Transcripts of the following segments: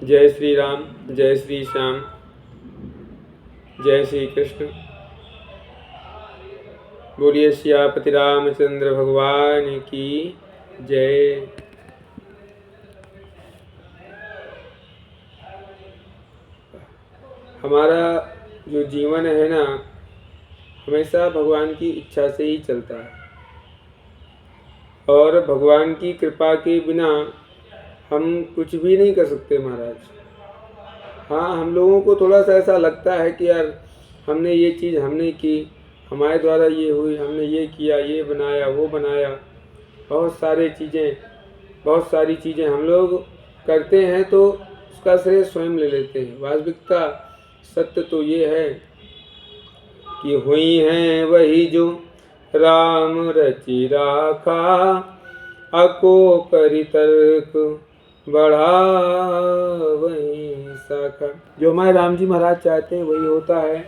जय श्री राम, जय श्री श्याम, जय श्री कृष्ण। बोलिए सियापति रामचंद्र भगवान की जय। हमारा जो जीवन है ना, हमेशा भगवान की इच्छा से ही चलता है और भगवान की कृपा के बिना हम कुछ भी नहीं कर सकते महाराज। हाँ, हम लोगों को थोड़ा सा ऐसा लगता है कि यार हमने ये चीज़ हमने की, हमारे द्वारा ये हुई, हमने ये किया, ये बनाया, वो बनाया, बहुत सारी चीज़ें हम लोग करते हैं तो उसका श्रेय स्वयं ले लेते हैं। वास्तविकता सत्य तो ये है कि हुई हैं वही जो राम रचि राखा, अको करि तर्क बढ़ा वही शाखा। जो हमारे राम जी महाराज चाहते हैं वही होता है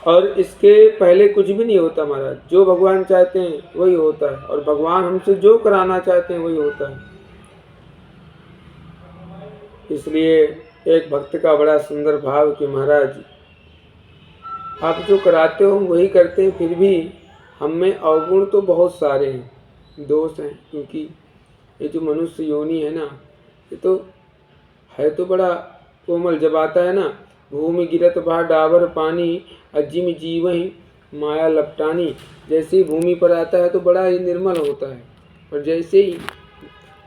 और इसके पहले कुछ भी नहीं होता महाराज। जो भगवान चाहते हैं वही होता है और भगवान हमसे जो कराना चाहते हैं वही होता है। इसलिए एक भक्त का बड़ा सुंदर भाव कि महाराज आप जो कराते हो हम वही करते हैं, फिर भी हम में अवगुण तो बहुत सारे हैं, दोष हैं। क्योंकि ये जो मनुष्य योनि है ना, ये तो है तो बड़ा कोमल। जब आता है ना, भूमि गिरत भा डाबर पानी, अजिम जीवहि माया लपटानी। जैसे ही भूमि पर आता है तो बड़ा ही निर्मल होता है, और जैसे ही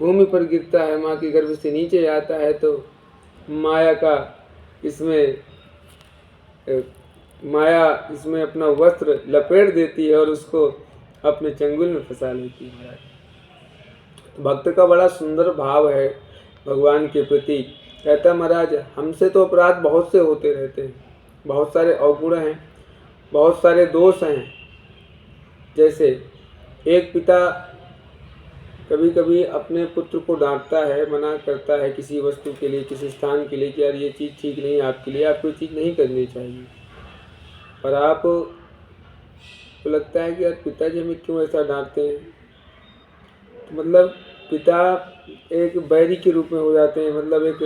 भूमि पर गिरता है, माँ के गर्भ से नीचे आता है तो माया इसमें अपना वस्त्र लपेट देती है और उसको अपने चंगुल में फंसा लेती है महाराज। तो भक्त का बड़ा सुंदर भाव है भगवान के प्रति। कहता महाराज हमसे तो अपराध बहुत से होते रहते हैं, बहुत सारे अवगुण हैं, बहुत सारे दोष हैं। जैसे एक पिता कभी कभी अपने पुत्र को डांटता है, मना करता है किसी वस्तु के लिए, किसी स्थान के लिए कि यार ये चीज़ ठीक नहीं है आपके लिए, आपको ये चीज़ नहीं करनी चाहिए। पर आप को लगता है कि यार पिताजी हमें क्यों ऐसा डांटते हैं। तो मतलब पिता एक बैरी के रूप में हो जाते हैं। मतलब एक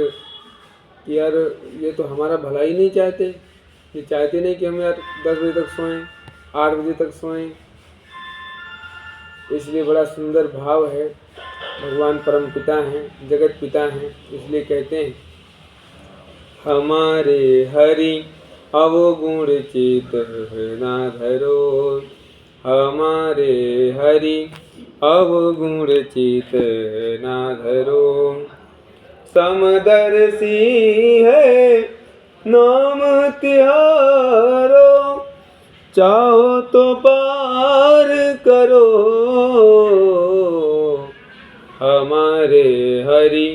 कि यार ये तो हमारा भला ही नहीं चाहते, ये चाहते नहीं कि हम यार 10 बजे तक सोएं, 8 बजे तक सोएं। इसलिए बड़ा सुंदर भाव है। भगवान परम पिता हैं, जगत पिता हैं, इसलिए कहते हैं हमारे हरि अवगुण चित ना धरो, हमारे हरि अवगुण चित ना धरो। समदर्शी है नाम तिहारो, चाहो तो पार करो। हमारे हरि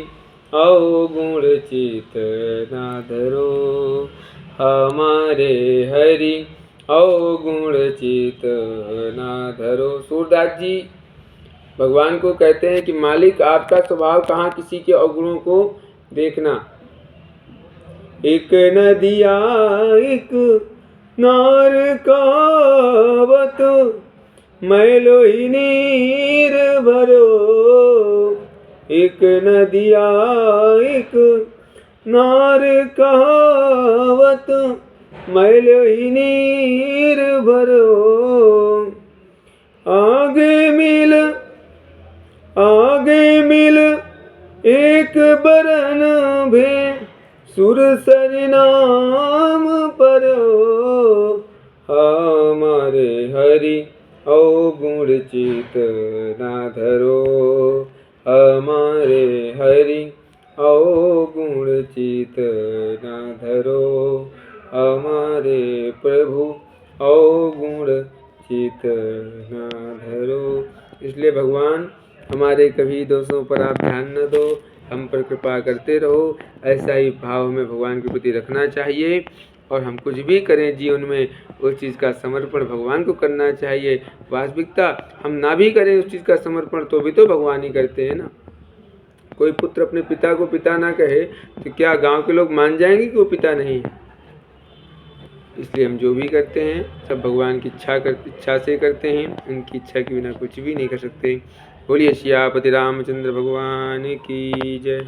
अवगुण चित ना धरो, हमारे हरि अवगुण चित ना धरो। सूरदास जी भगवान को कहते हैं कि मालिक आपका स्वभाव कहाँ किसी के अवगुणों को देखना। एक नदिया एक नार कावत, मैलो ही नीर भरो। एक नदिया एक नार कहावत, मैलो ही नीर भरो। आगे मिल एक बरन भे, सुर सरि नाम परो। हमारे हरि अवगुण चित ना धरो, हमारे हरि अवगुण चित ना धरो। हमारे प्रभु अवगुण चित ना धरो। इसलिए भगवान हमारे कभी दोषों पर आप ध्यान न दो, हम पर कृपा करते रहो। ऐसा ही भाव हमें भगवान के प्रति रखना चाहिए और हम कुछ भी करें जीवन में उस चीज़ का समर्पण भगवान को करना चाहिए। वास्तविकता हम ना भी करें उस चीज़ का समर्पण तो भी तो भगवान ही करते हैं ना। कोई पुत्र अपने पिता को पिता ना कहे तो क्या गांव के लोग मान जाएंगे कि वो पिता नहीं है। इसलिए हम जो भी करते हैं सब भगवान की इच्छा से करते हैं। उनकी इच्छा के बिना कुछ भी नहीं कर सकते। बोलिए सियापति रामचंद्र भगवान की जय।